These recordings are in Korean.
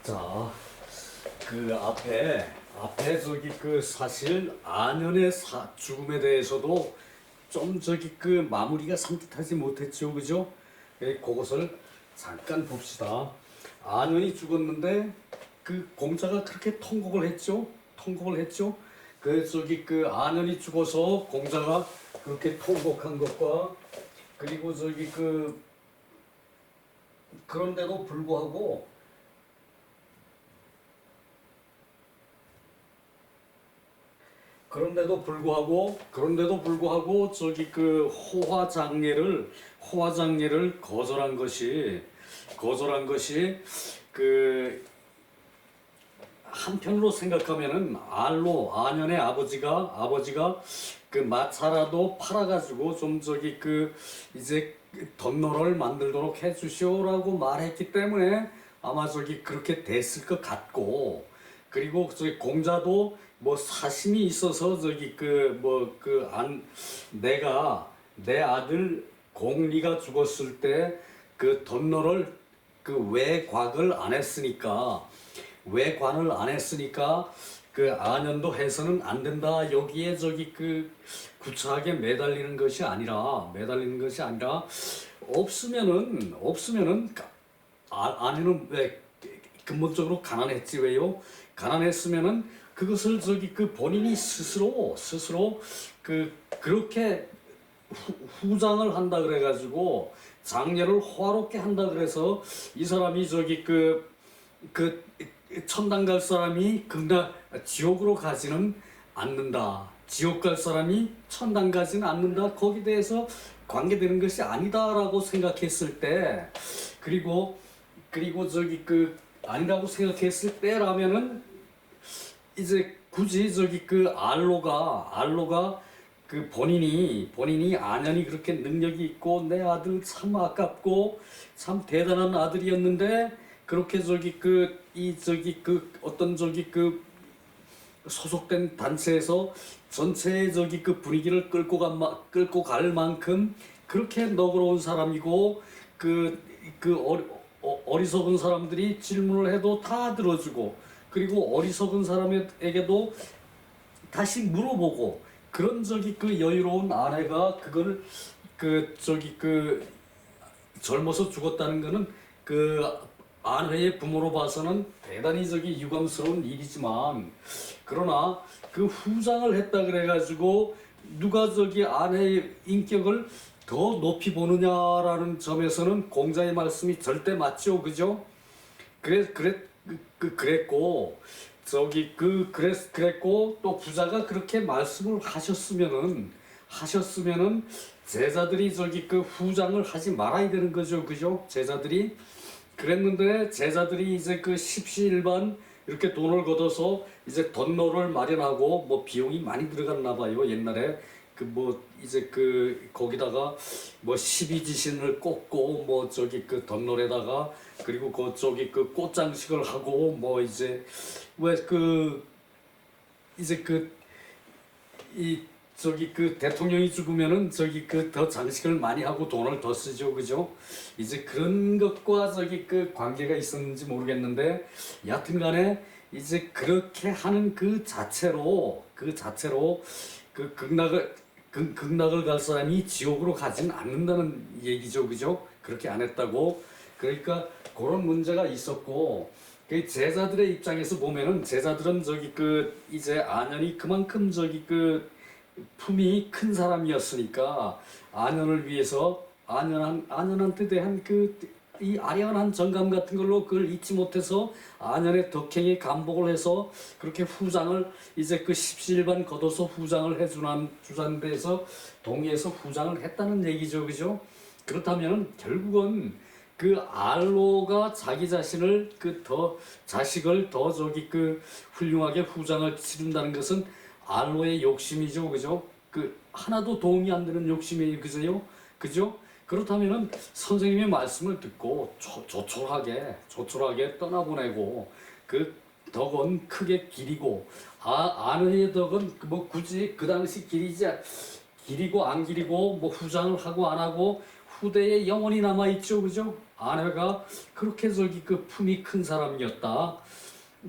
자, 앞에 저기 사실 안현의 죽음에 대해서도 좀 마무리가 산뜻하지 못했죠, 그죠? 그것을 잠깐 봅시다. 안현이 죽었는데 공자가 그렇게 통곡을 했죠. 안현이 죽어서 공자가 그렇게 통곡한 것과 그리고 그런데도 불구하고 호화장례를 거절한 것이 그 한편으로 생각하면은 안현의 아버지가 그 마차라도 팔아가지고 좀 이제 덤로를 만들도록 해주시오라고 말했기 때문에 아마 그렇게 됐을 것 같고, 그리고 공자도 뭐 사심이 있어서 내가 내 아들 공리가 죽었을 때 그 덤로를 외관을 안 했으니까 그 안현도 해서는 안 된다. 여기에 구차하게 매달리는 것이 아니라 없으면은 안현은 왜 근본적으로 가난했지. 왜요? 가난했으면은 그것을 본인이 스스로 그렇게 후장을 한다 그래가지고 장례를 호화롭게 한다 그래서 이 사람이 천당 갈 사람이 지옥으로 가지는 않는다. 지옥 갈 사람이 천당 가지는 않는다. 거기에 대해서 관계되는 것이 아니다라고 생각했을 때, 그리고 아니라고 생각했을 때라면은 이제 굳이 알로가 본인이 안현이 그렇게 능력이 있고 내 아들 참 아깝고 참 대단한 아들이었는데 그렇게 어떤 소속된 단체에서 전체의 분위기를 끌고 갈 만큼 그렇게 너그러운 사람이고 어리석은 사람들이 질문을 해도 다 들어주고, 그리고 어리석은 사람에게도 다시 물어보고, 그런 여유로운 아내가 그걸 젊어서 죽었다는 거는 안회의 부모로 봐서는 대단히 유감스러운 일이지만, 그러나 후장을 했다 그래가지고 누가 안회의 인격을 더 높이 보느냐라는 점에서는 공자의 말씀이 절대 맞죠, 그죠? 그랬고 또 부자가 그렇게 말씀을 하셨으면은 제자들이 후장을 하지 말아야 되는 거죠, 그죠? 그랬는데 제자들이 이제 십시일반 이렇게 돈을 걷어서 이제 덤로를 마련하고 뭐 비용이 많이 들어갔나 봐요. 옛날에 거기다가 뭐 십이지신을 꽂고 뭐 덤롤에다가, 그리고 꽃장식을 하고 뭐 이제 대통령이 죽으면은 더 장식을 많이 하고 돈을 더 쓰죠, 그죠? 이제 그런 것과 관계가 있었는지 모르겠는데, 여하튼간에 이제 그렇게 하는 그 자체로 극락을 갈 사람이 지옥으로 가지는 않는다는 얘기죠, 그죠? 그렇게 안 했다고. 그러니까 그런 문제가 있었고, 그 제자들의 입장에서 보면은 제자들은 이제 안현이 그만큼 품이 큰 사람이었으니까 안현을 위해서 안현한테 대한 이 아련한 정감 같은 걸로 그걸 잊지 못해서 안현의 덕행에 감복을 해서 그렇게 후장을 이제 십시일반 걷어서 후장을 주자는 데서 동의해서 후장을 했다는 얘기죠, 그죠? 그렇다면 결국은 알로가 자기 자식을 더 훌륭하게 후장을 치른다는 것은 알로의 욕심이죠, 그죠? 하나도 도움이 안 되는 욕심이에요, 그죠? 그렇다면은 선생님의 말씀을 듣고 조촐하게 떠나보내고 덕은 크게 기리고, 안의 덕은 뭐 굳이 그 당시 기리고 안 기리고 뭐 후장을 하고 안 하고 후대에 영원히 남아있죠, 그죠? 아내가 그렇게 저기 그 품이 큰 사람이었다.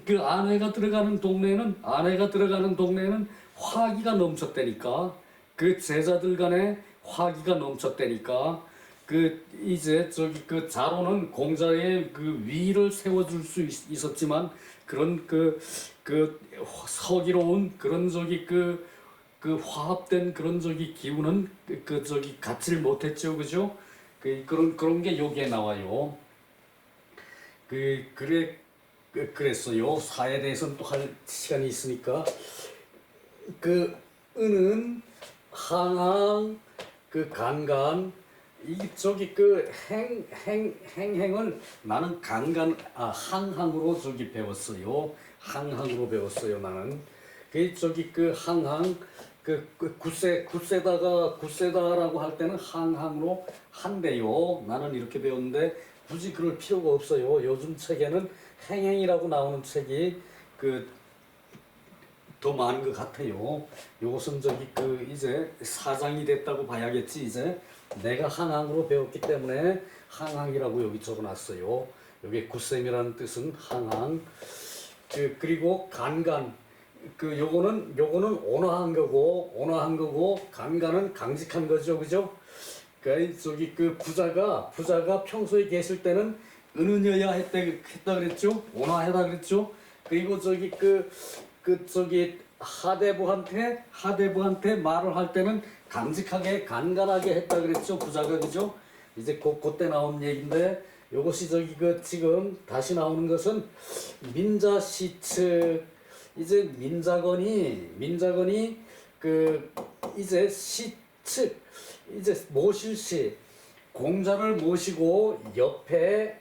그 아내가 들어가는 동네에는 화기가 넘쳤다니까. 그 제자들 간에 화기가 넘쳤다니까. 그 이제 저기 그 자로는 공자의 그 위를 세워줄 수 있었지만 그런 그 서기로운 그런 저기 그 화합된 그런 저기 기운은 그 저기 갖지를 못했죠, 그죠? 그런 게 여기에 나와요. 그랬어요. 사에 대해서는 또 할 시간이 있으니까 그 은은 항항 그 간간 이 저기 그 행행을 나는 항항으로 저기 배웠어요. 항항으로 배웠어요. 나는 그 저기 그 항항 굳세다라고 할 때는 항항으로 한대요. 나는 이렇게 배웠는데 굳이 그럴 필요가 없어요. 요즘 책에는 행행이라고 나오는 책이 더 많은 것 같아요. 요것은 저기 이제 사장이 됐다고 봐야겠지. 이제 내가 항항으로 배웠기 때문에 항항이라고 여기 적어놨어요. 여기 굳셈이라는 뜻은 항항. 그리고 간간. 요거는 온화한 거고 간간은 강직한 거죠, 그죠? 저기 부자가 평소에 계실 때는 은은여야 했다 그랬죠? 온화하다 그랬죠? 그리고 저기 저기 하대부한테 말을 할 때는 강직하게 간간하게 했다 그랬죠, 부자가, 그죠? 이제 그때 나온 얘기인데 요것이 저기 지금 다시 나오는 것은 민자시측. 이제 민자건이 이제 시측 이제 모실시 공자를 모시고 옆에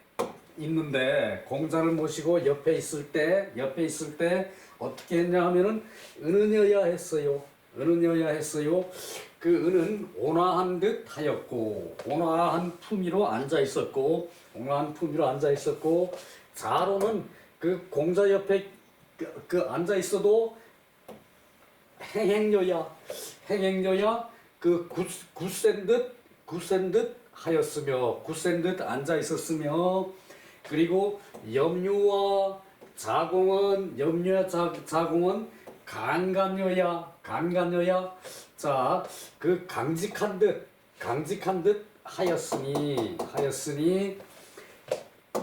있는데 공자를 모시고 옆에 있을 때 어떻게 했냐 하면은 은은여야 했어요. 그 은은 온화한 듯 하였고 온화한 품위로 앉아 있었고 자로는 그 공자 옆에 앉아 있어도 행행여야 그 굳센 듯 하였으며 굳센 듯 앉아 있었으며 그리고 염려와 자공은 간간여야 자 그 강직한 듯 하였으니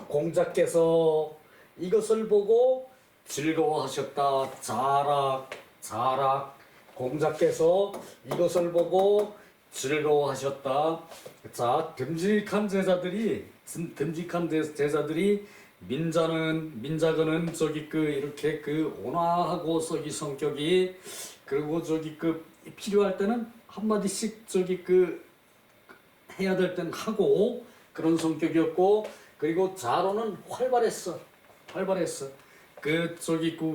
공자께서 이것을 보고 즐거워하셨다. 자락. 공자께서 이것을 보고 즐거워하셨다. 자, 듬직한 제자들이 민자거는 저기 이렇게 온화하고 저기 성격이 그리고 저기 필요할 때는 한마디씩 저기 해야 될 때는 하고 그런 성격이었고 그리고 자로는 활발했어.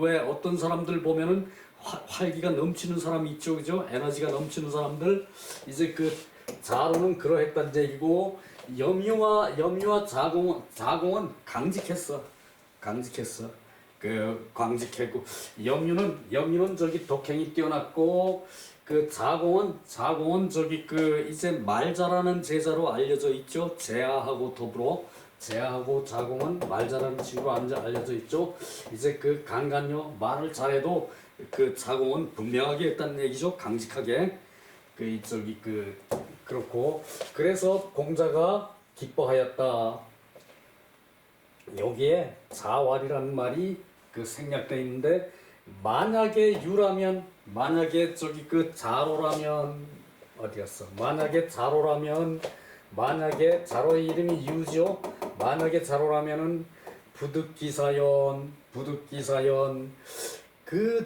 왜 어떤 사람들 보면은 활기가 넘치는 사람이 있죠, 그죠? 에너지가 넘치는 사람들 이제 자로는 그러했단 얘기고 염유와 자공은 강직했어. 강직했고 염유는 저기 독행이 뛰어났고 자공은 저기 이제 말 잘하는 제자로 알려져 있죠. 제아하고 더불어. 제아하고 자공은 말 잘하는 친구로 알려져 있죠. 이제 간간요 말을 잘해도 자공은 분명하게 했다는 얘기죠. 강직하게 그렇고 그래서 공자가 기뻐하였다. 여기에 자왈이라는 말이 생략되어 있는데 만약에 저기 자로라면 어디 갔어? 만약에 자로의 이름이 유죠. 만약에 자로라면은 부득기사연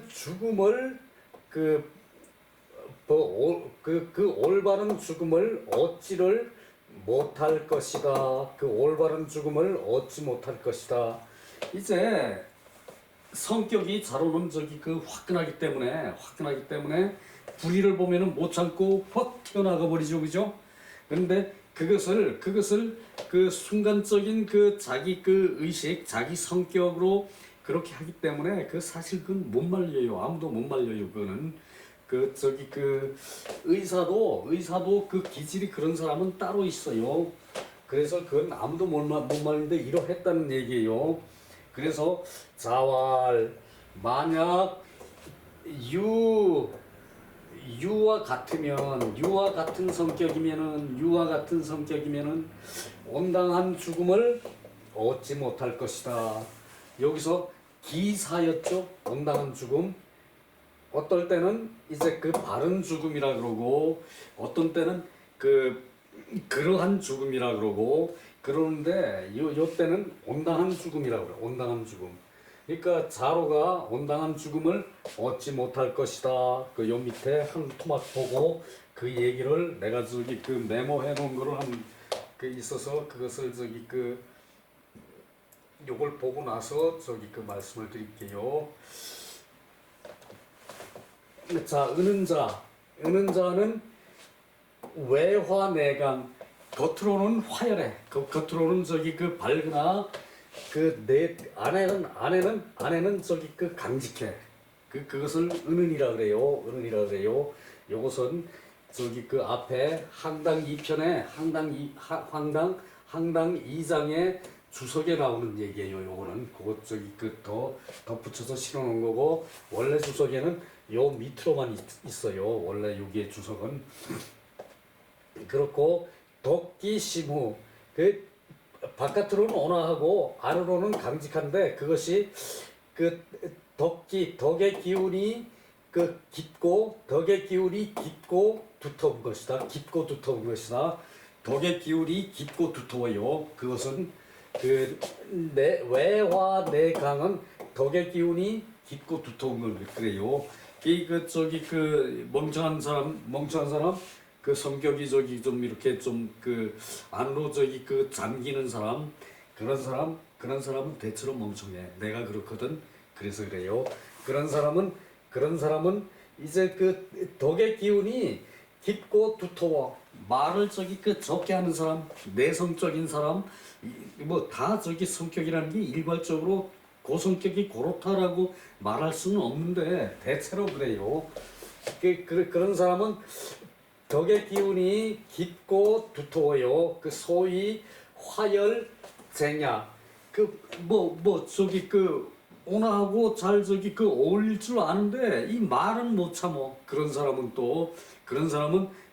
죽음을 올바른 죽음을 얻지를 못할 것이다. 올바른 죽음을 얻지 못할 것이다. 이제 성격이 자로는 저기 화끈하기 때문에 불의를 보면은 못 참고 확 튀어나가 버리죠, 그죠? 그런데 그것을 순간적인 자기 의식, 자기 성격으로 그렇게 하기 때문에 사실 그건 못 말려요. 아무도 못 말려요. 그거는 의사도 기질이 그런 사람은 따로 있어요. 그래서 그건 아무도 못 말리는데 이러했다는 얘기예요. 그래서 자활 만약 유와 같으면 유와 같은 성격이면은 온당한 죽음을 얻지 못할 것이다. 여기서 기사였죠. 온당한 죽음. 어떨 때는 이제 그 바른 죽음이라 그러고 어떤 때는 그러한 죽음이라 그러고 그러는데 요 때는 온당한 죽음이라 그래. 온당한 죽음. 그러니까 자로가 온당한 죽음을 얻지 못할 것이다. 그 요 밑에 한 토막 보고 그 얘기를 내가 저기 그 메모해 놓은 거를 그 있어서 그것을 저기 요걸 보고 나서 저기 그 말씀을 드릴게요. 자, 은은 자는 외화내강, 겉으로는 화려해. 겉으로는 저기 그 밝으나 내 안에는 저기 그 강직해. 그것을 은은이라 그래요. 은은이라 그래요. 요것은 저기 그 앞에 항당 2편에 항당 2장에 주석에 나오는 얘기예요. 요거는 그것 저기 더 덧붙여서 실어놓은 거고 원래 주석에는 요 밑으로만 있어요. 원래 여기에 주석은 그렇고 덕기시무 그 바깥으로는 온화하고 안으로는 강직한데 그것이 그 덕의 기운이 덕의 기운이 깊고 두터운 것이다. 깊고 두터운 것이다. 덕의 기운이 깊고 두터워요. 그것은 외화 내강은 덕의 기운이 깊고 두터운 걸 그래요. 저기 멍청한 사람 그 성격이 저기 좀 이렇게 좀 안으로 저기 잠기는 사람 그런 사람은 대체로 멍청해. 내가 그렇거든. 그래서 그래요. 그런 사람은 이제 덕의 기운이 깊고 두터워. 말을 저기 적게 하는 사람, 내성적인 사람, 뭐 다 저기 성격이라는 게 일괄적으로 고성격이 그렇다라고 말할 수는 없는데 대체로 그래요. 그런 사람은 덕의 기운이 깊고 두터워요. 소위 화열쟁야. 저기 온화하고 잘 저기 어울릴 줄 아는데 이 말은 못 참어. 그런 사람은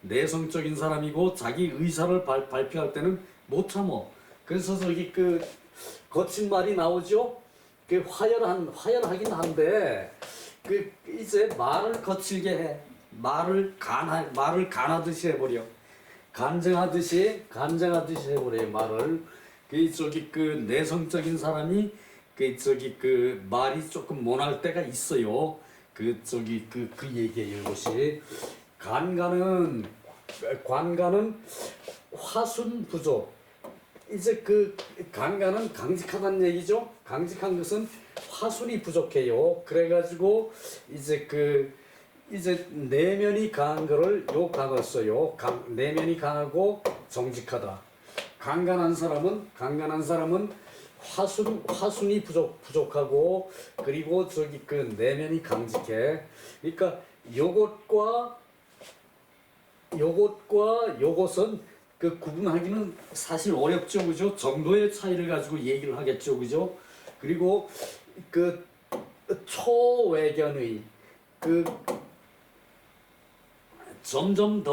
내성적인 사람이고 자기 의사를 발표할 때는 못 참어. 그래서 저기 거친 말이 나오죠. 화열하긴 한데 이제 말을 거칠게 해. 말을 간하듯이 해버려. 간증하듯이 해버려 말을. 내성적인 사람이 말이 조금 모날 때가 있어요. 얘기예요. 이것이 관가는 화순 부족. 이제 관가는 강직하다는 얘기죠. 강직한 것은 화순이 부족해요. 그래가지고 이제 내면이 강한 거를 요 강을 써요. 내면이 강하고 정직하다. 강간한 사람은 화순이 부족하고 그리고 내면이 강직해. 그러니까 요것과 요것은 구분하기는 사실 어렵죠, 그죠? 정도의 차이를 가지고 얘기를 하겠죠, 그죠? 그리고 초외견의 점점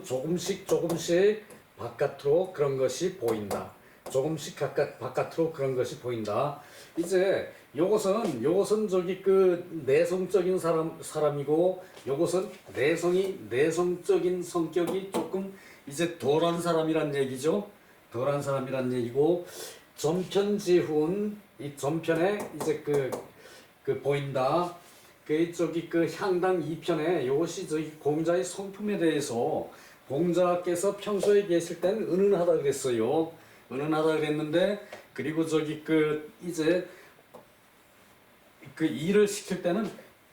조금씩 바깥으로 그런 것이 보인다. 조금씩 바깥으로 그런 것이 보인다. 이제 요것은 저기 내성적인 사람이고 요것은 내성적인 성격이 조금 이제 덜한 사람이란 얘기죠. 덜한 사람이란 얘기고 전편지훈 이 전편에 이제 보인다. 향당 2편에 이것이 저기 공자의 성품에 대해서 공자께서 평소에 계실 때는 은은하다 그랬어요. 은은하다 그랬는데 그리고 이제 일을 시킬 때는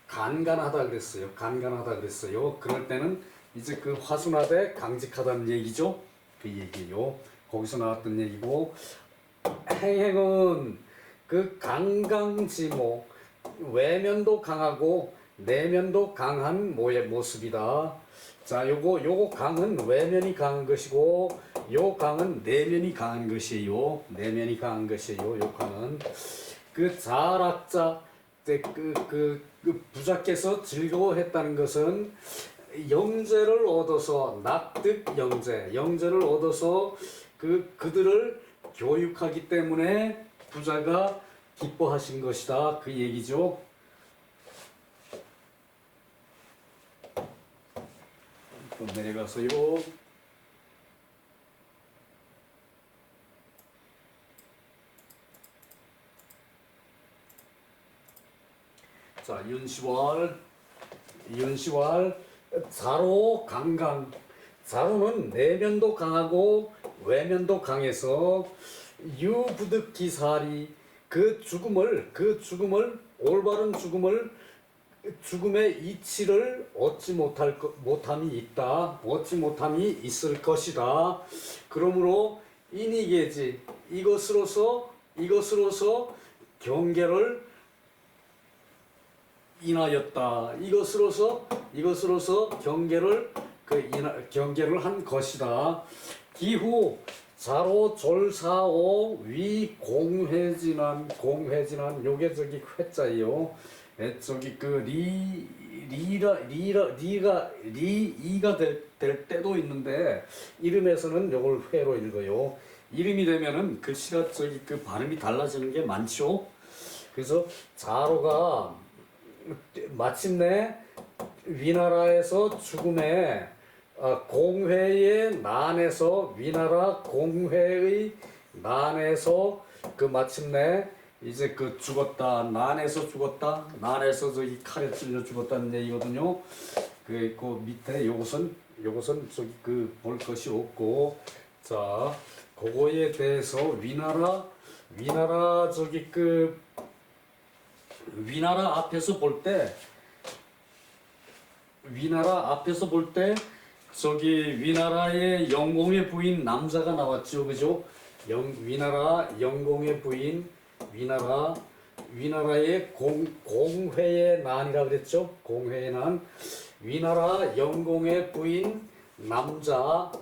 간간하다 그랬어요. 그럴 때는 이제 화순하되 강직하다는 얘기죠. 얘기예요. 거기서 나왔던 얘기고 행행은 강강지모 외면도 강하고 내면도 강한 모습이다. 자, 요거 강은 외면이 강한 것이고 요 강은 내면이 강한 것이에요. 내면이 강한 것이에요. 요 강은 그 자락자 그 부자께서 즐거워했다는 것은 영재를 얻어서 납득 영재를 얻어서 그들을 교육하기 때문에 부자가 기뻐하신 것이다 그 얘기죠. 또 내려가서요. 자, 윤시왈 자로 강강. 자로는 내면도 강하고 외면도 강해서 유부득기사리 그 죽음을 올바른 죽음의 이치를 얻지 못함이 있다. 얻지 못함이 있을 것이다. 그러므로 인이계지 이것으로서 경계를 인하였다. 이것으로서 경계를 한 것이다. 기후 자로 졸사오 위 공회진한 요게 저기 회자예요. 저기 그 리이가 될 때도 있는데 이름에서는 요걸 회로 읽어요. 이름이 되면은 글씨가 저기 그 발음이 달라지는 게 많죠. 그래서 자로가 마침내 위나라에서 죽음에 공회의 난에서 위나라 공회의 난에서 그 마침내 이제 그 죽었다 난에서 저기 칼에 찔려 죽었다는 얘기거든요. 그 밑에 요것은 저기 그 볼 것이 없고 자 그거에 대해서 위나라 저기 그 위나라 앞에서 볼 때 저기 위나라의 영공의 부인 남자가 나왔죠, 그죠? 위나라 영공의 부인 위나라의 공회의 난이라 그랬죠? 공회의 난 위나라 영공의 부인 남자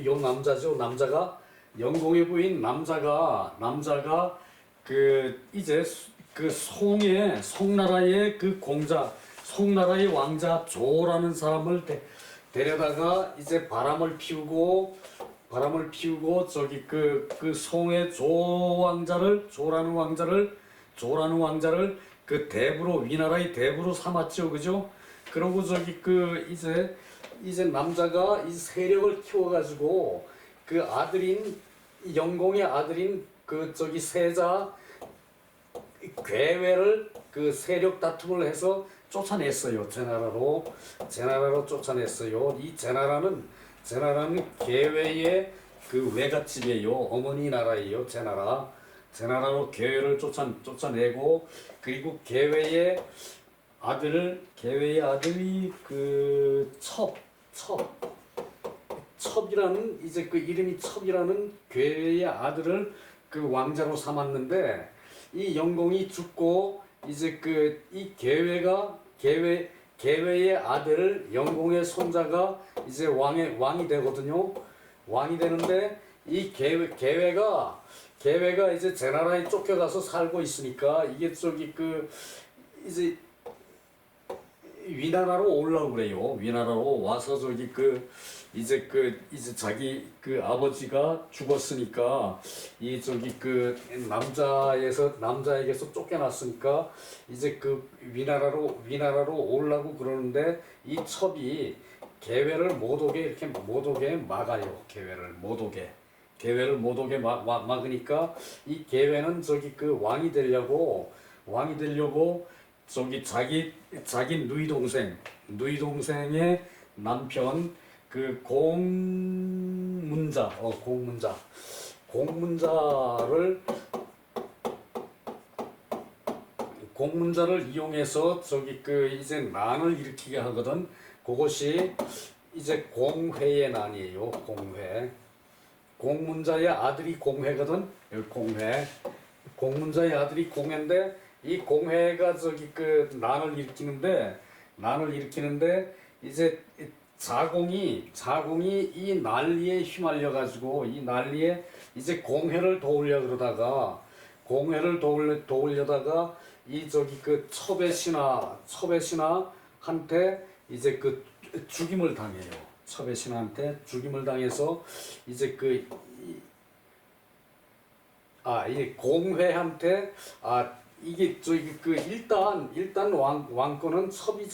요 남자죠. 남자가 영공의 부인 남자가 그 이제 그 송나라의 그 공자 송나라의 왕자 조라는 사람을 데려다가 이제 바람을 피우고 저기 그 송의 조라는 왕자를 그 대부로 위나라의 대부로 삼았죠, 그죠? 그러고 저기 그 이제 남자가 이 세력을 키워가지고 그 영공의 아들인 그 저기 세자 괴회를 그 세력 다툼을 해서 쫓아냈어요. 제나라로 쫓아냈어요. 이 제나라는 괴회의 그 외갓집이에요. 어머니 나라예요. 제나라로 괴회를 쫓아내고 그리고 괴회의 아들이 그 첩이라는 이제 그 이름이 첩이라는 괴회의 아들을 그 왕자로 삼았는데 이 영공이 죽고 이제 그 이 계외의 아들 영공의 손자가 이제 왕이 되거든요. 왕이 되는데 이 계외가 이제 제나라에 쫓겨가서 살고 있으니까 이게 저기 그 이제 위나라로 오려고 그래요. 위나라로 와서 저기 이제 자기 그 아버지가 죽었으니까 이 저기 그 남자에게서 쫓겨났으니까 이제 그 위나라로 오려고 그러는데 이 첩이 계회를 못 오게 막아요. 계회를 못 오게 막으니까 이 계회는 저기 그 왕이 되려고 저기 자기 누이 동생의 남편 그 공문자를 이용해서 저기 그 이제 난을 일으키게 하거든. 그것이 이제 공회의 난이에요. 공문자의 아들이 공회거든. 공문자의 아들이 공회인데 이 공회가 저기 그 난을 일으키는데 난을 일으키는데 이제 자공이 이 난리에 휘말려 가지고 이 난리에 이제 공회를 도우려 그러다가 도우려다가 이 저기 그 첩의 신하한테 이제 그 죽임을 당해요. 첩의 신하한테 죽임을 당해서 이제 이 공회한테 이게 저기 그 일단 왕권은 첩이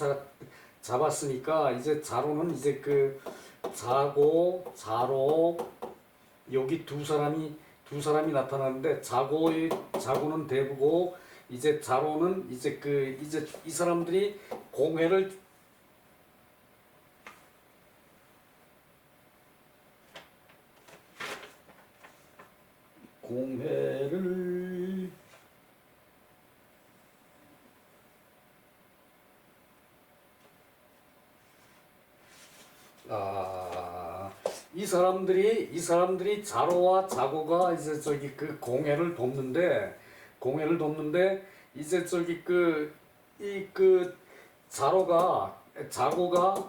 잡았으니까 이제 자로는 이제 그 자로 여기 두 사람이 나타나는데 자고는 대부고 이제 자로는 이제 이 사람들이 공회를 이 사람들이 자로와 자고가 이제 저기 그 공회를 돕는데 이제 저기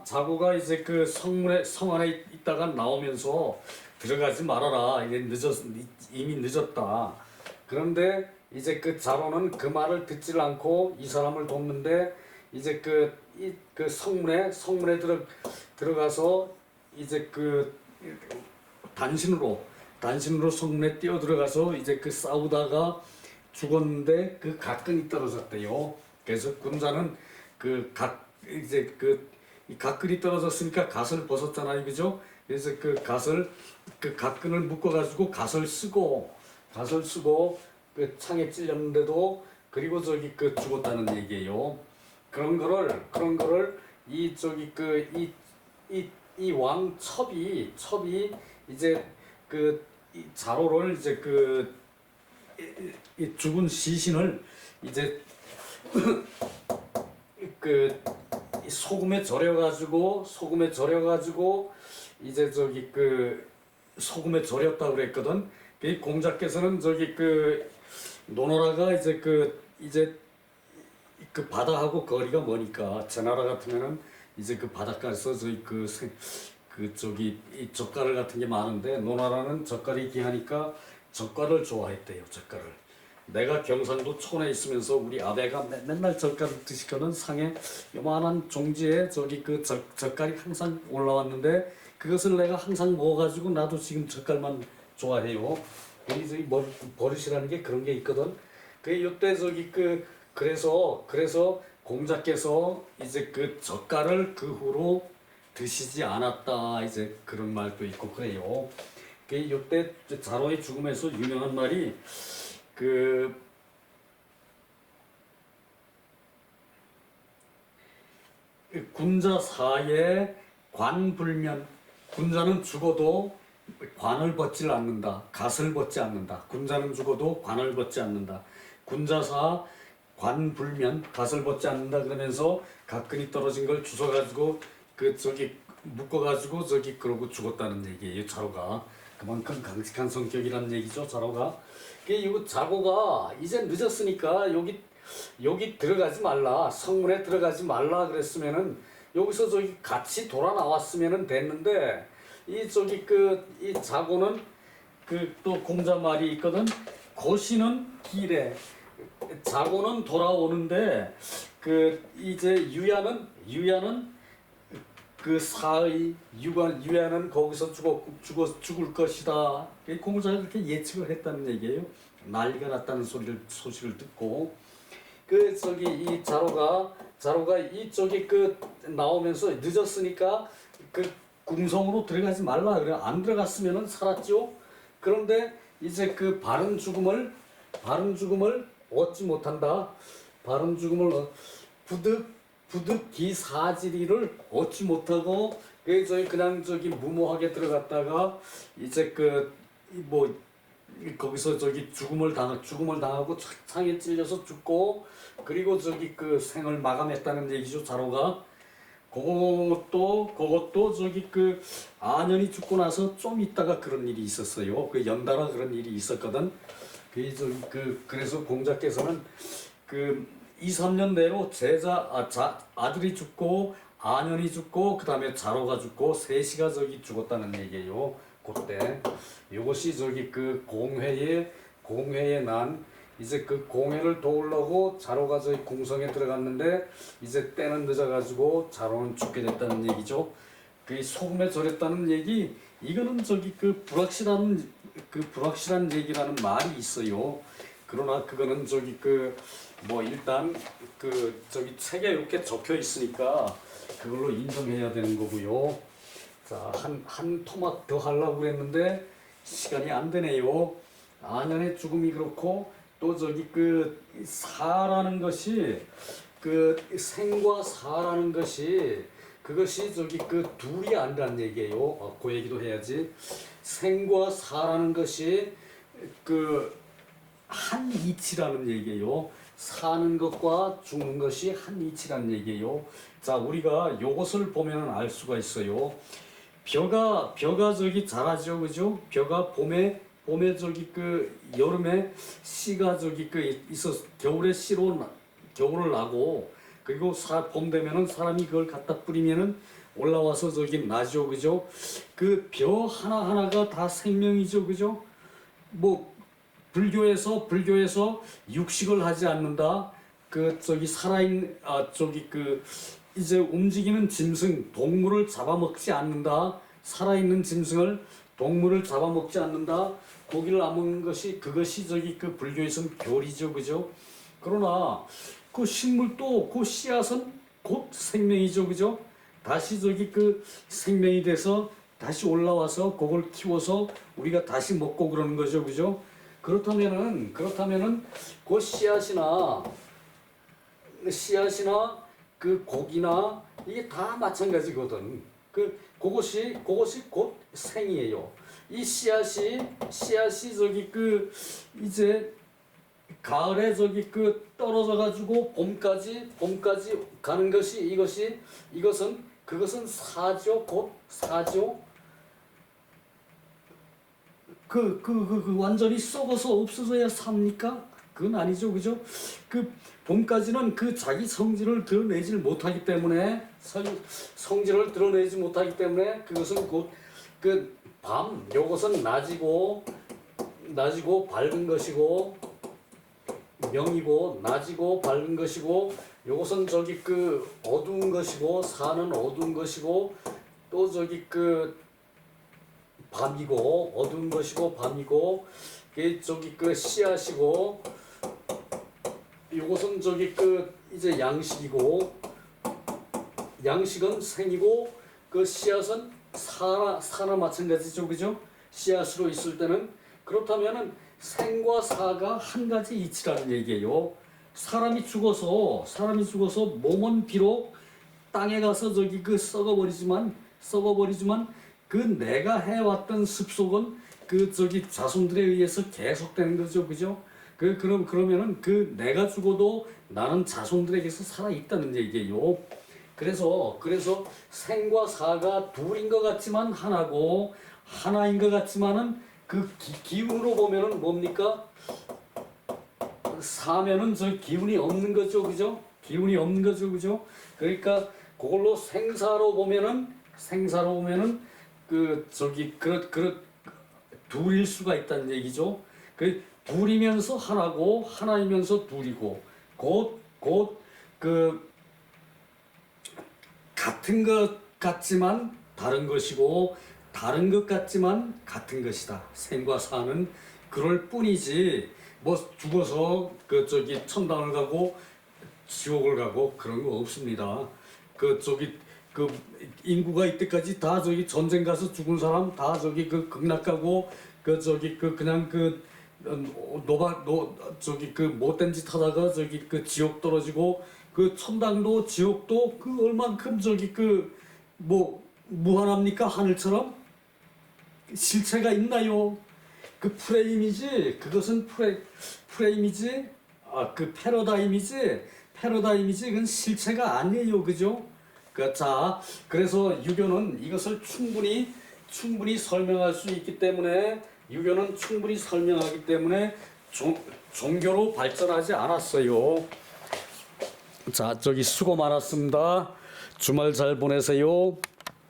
자고가 이제 그 성 안에 있다가 나오면서 들어가지 말아라. 이미 늦었다. 그런데 이제 그 자로는 그 말을 듣질 않고 이 사람을 돕는데 이제 그 성문에 들어가서 이제 단신으로 성문에 뛰어 들어가서 이제 싸우다가 죽었는데 그 각근이 떨어졌대요. 그래서 군자는 이 각근이 떨어졌으니까 갓을 벗었잖아요, 그죠? 그래서 그 각근을 묶어가지고 갓을 쓰고 그 창에 찔렸는데도 그리고 죽었다는 얘기예요. 그런 거를 이 왕 첩이 이제 이 자로를 이제 이 죽은 시신을 이제 소금에 절여가지고 이제 소금에 절였다 그랬거든. 이 공자께서는 노노라가 이제 바다하고 거리가 머니까 제나라 같으면은 이제 바닷가에서 이 젓갈 같은 게 많은데 노나라는 젓갈이 귀하니까 젓갈을 좋아했대요. 젓갈을. 내가 경상도 촌에 있으면서 우리 아베가 맨날 젓갈을 드시거든. 상에 요만한 종지에 젓갈이 항상 올라왔는데 그것을 내가 항상 먹어가지고 나도 지금 젓갈만 좋아해요. 그래서 버릇이라는 게 그런 게 있거든. 요때 그래서 공자께서 이제 젓갈을 그 후로 드시지 않았다 이제 그런 말도 있고 그래요. 요때 자로의 죽음에서 유명한 말이 군자사의 관불면, 군자는 죽어도 관을 벗지 않는다. 갓을 벗지 않는다. 군자는 죽어도 관을 벗지 않는다. 군자사 관불면, 갓을 벗지 않는다. 그러면서 각근이 떨어진 걸 주워가지고 묶어가지고 그러고 죽었다는 얘기예요. 자로가 그만큼 강직한 성격이라는 얘기죠. 자로가. 이거 자고가 이제 늦었으니까 여기 들어가지 말라, 성문에 들어가지 말라 그랬으면은 여기서 같이 돌아 나왔으면은 됐는데 이 자고는 또 공자 말이 있거든. 고시는 길에 자고는 돌아오는데 이제 유야는 사의 유야는 거기서 죽을 것이다. 공자가 그렇게 예측을 했다는 얘기예요. 난리가 났다는 소식을 듣고 이 자로가 이쪽이 나오면서 늦었으니까 궁성으로 들어가지 말라 그래. 안 들어갔으면은 살았죠. 그런데 이제 바른 죽음을 얻지 못한다. 바른 죽음을 부득이 사지리를 얻지 못하고 그냥 무모하게 들어갔다가 이제 거기서 죽음을 당하고 창에 찔려서 죽고 그리고 생을 마감했다는 얘기죠. 자로가 그것도 안연이 죽고 나서 좀 있다가 그런 일이 있었어요. 연달아 그런 일이 있었거든. 그래서 공자께서는 2, 3년 내로 아들이 죽고 아년이 죽고 그 다음에 자로가 죽고 셋이가 저기 죽었다는 얘기예요. 그때 이것이 저기 그 공회에 난 이제 그 공회를 도우려고 자로가 저기 궁성에 들어갔는데 이제 때는 늦어가지고 자로는 죽게 됐다는 얘기죠. 그 소금에 절였다는 얘기, 이거는 저기 그 불확실한 얘기라는 말이 있어요. 그러나 그거는 저기 그 뭐 일단 그 저기 책에 이렇게 적혀 있으니까 그걸로 인정해야 되는 거고요. 자, 한 토막 더 하려고 그랬는데 시간이 안 되네요. 아년의 죽음이 그렇고 또 저기 그 사라는 것이 그 생과 사라는 것이 그것이 저기 그 둘이 아니란 얘기예요. 그 얘기도 해야지. 생과 사라는 것이 그 한 이치라는 얘기예요. 사는 것과 죽는 것이 한 이치라는 얘기예요. 자, 우리가 요것을 보면 알 수가 있어요. 벼가 저기 자라죠, 그죠? 벼가 봄에 저기 그 여름에 씨가 저기 그 있어 겨울에 겨울을 나고 그리고 봄 되면은 사람이 그걸 갖다 뿌리면은 올라와서 저기 나죠, 그죠? 그 벼 하나하나가 다 생명이죠, 그죠? 뭐 불교에서 육식을 하지 않는다. 그 저기 저기 그 이제 움직이는 짐승 동물을 잡아먹지 않는다. 살아있는 짐승을 동물을 잡아먹지 않는다. 고기를 안 먹는 것이 그것이 저기 그 불교에서는 교리죠, 그죠? 그러나 그 식물도 그 씨앗은 곧 생명이죠, 그죠? 다시 저기 그 생명이 돼서 다시 올라와서 그걸 키워서 우리가 다시 먹고 그러는 거죠, 그죠? 그렇다면은 그 씨앗이나 그 고기나 이게 다 마찬가지거든. 그것이 곧 생이에요. 이 씨앗이 저기 그 이제 가을에 저기 그 떨어져 가지고 봄까지 가는 것이 그것은 사죠. 곧 사죠. 완전히 썩어서 없어져야 삽니까? 그건 아니죠, 그죠? 그 봄까지는 그 자기 성질을 드러내지 못하기 때문에 그것은 곧 그 요것은 낮이고 밝은 것이고 명이고 낮이고 밝은 것이고 요것은 저기 그 어두운 것이고 사는 어두운 것이고 또 저기 그 밤이고 어두운 것이고 밤이고 저기 그 씨앗이고 요것은 저기 그 이제 양식이고 양식은 생이고 그 씨앗은 사나 마찬가지죠, 그죠? 씨앗으로 있을 때는 그렇다면은 생과 사가 한 가지 이치라는 얘기예요. 사람이 죽어서 몸은 비록 땅에 가서 저기 그 썩어버리지만 그 내가 해왔던 습속은 그 저기 자손들에 의해서 계속되는 거죠, 그죠? 그러면은 그 내가 죽어도 나는 자손들에게서 살아 있다는 얘기예요. 그래서 생과 사가 둘인 것 같지만 하나인 것 같지만은 그 기운으로 보면은 뭡니까? 사면은 저 기운이 없는 거죠, 그죠? 기운이 없는 거죠, 그죠? 그러니까 그걸로 생사로 보면은 그 저기 둘일 수가 있다는 얘기죠. 그 둘이면서 하나고 하나이면서 둘이고 곧 그 같은 것 같지만 다른 것이고 다른 것 같지만 같은 것이다. 생과 사는 그럴 뿐이지 뭐 죽어서 그 저기 천당을 가고 지옥을 가고 그런 거 없습니다. 그 저기 그 인구가 이때까지 다 저기 전쟁 가서 죽은 사람 다 저기 그 극락 가고 그 저기 그 그냥 그 저기 그 못된 짓 하다가 저기 그 지옥 떨어지고 그 천당도 지옥도 그 얼만큼 저기 그 뭐 무한합니까? 하늘처럼 실체가 있나요? 그 프레임이지 그것은 프레임이지 그 패러다임이지 그건 실체가 아니에요, 그죠? 자, 그래서 유교는 이것을 충분히 설명할 수 있기 때문에 유교는 충분히 설명하기 때문에 종교로 발전하지 않았어요. 자, 저기 수고 많았습니다. 주말 잘 보내세요.